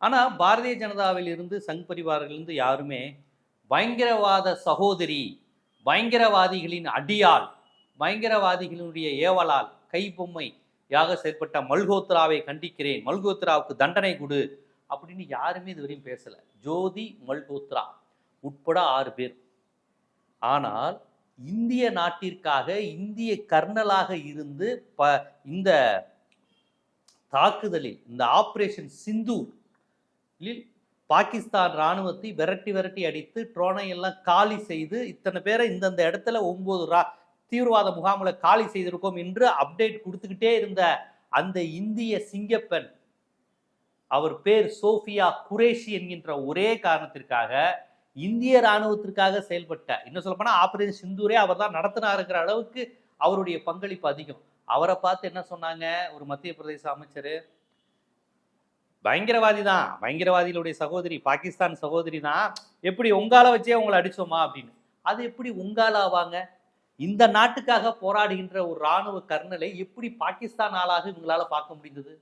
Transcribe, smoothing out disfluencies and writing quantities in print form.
ஆனா பாரதிய ஜனதாவில் இருந்து சங் பரிவாரிலிருந்து யாருமே பயங்கரவாத சகோதரி, பயங்கரவாதிகளின் அடியாள், பயங்கரவாதிகளுடைய ஏவலால் கைபொம்மை யாக செயல்பட்ட மல்ஹோத்ராவை கண்டிக்கிறேன், மல்ஹோத்ராவுக்கு தண்டனை கொடு அப்படின்னு யாருமே இதுவரையும் பேசல. ஜோதி மல்ஹோத்ரா உட்பட 6 பேர். ஆனால் இந்திய நாட்டிற்காக இந்திய கர்னலாக இருந்து இந்த தாக்குதலில், இந்த ஆபரேஷன் சிந்தூர் பாகிஸ்தான் ராணுவத்தை விரட்டி விரட்டி அடித்து ட்ரோனை எல்லாம் காலி செய்து இத்தனை பேரை இந்தந்த இடத்துல 9 தீவிரவாத முகாம்களை காலி செய்திருக்கோம் என்று அப்டேட் கொடுத்துக்கிட்டே இருந்த அந்த இந்திய சிங்கப்பெண், அவர் பேர் சோஃபியா குரேஷி என்கின்ற ஒரே காரணத்திற்காக இந்திய ராணுவத்திற்காக செயல்பட்ட, இன்னும் சொல்ல போனா ஆபரேஷன் சிந்தூரே அவர் தான் நடத்தினாருங்கிற அளவுக்கு அவருடைய பங்களிப்பு அதிகம். அவரை பார்த்து என்ன சொன்னாங்க ஒரு மத்திய பிரதேச அமைச்சர், பயங்கரவாதி தான், பயங்கரவாதிகளுடைய சகோதரி, பாகிஸ்தான் சகோதரி தான், எப்படி உங்கால வச்சே உங்களை அடிச்சோமா அப்படின்னு. அது எப்படி உங்கால ஆவாங்க? இந்த நாட்டுக்காக போராடுகின்ற ஒரு ராணுவ கர்னலை எப்படி பாகிஸ்தான் ஆளாக இவங்களால பார்க்க முடிந்தது?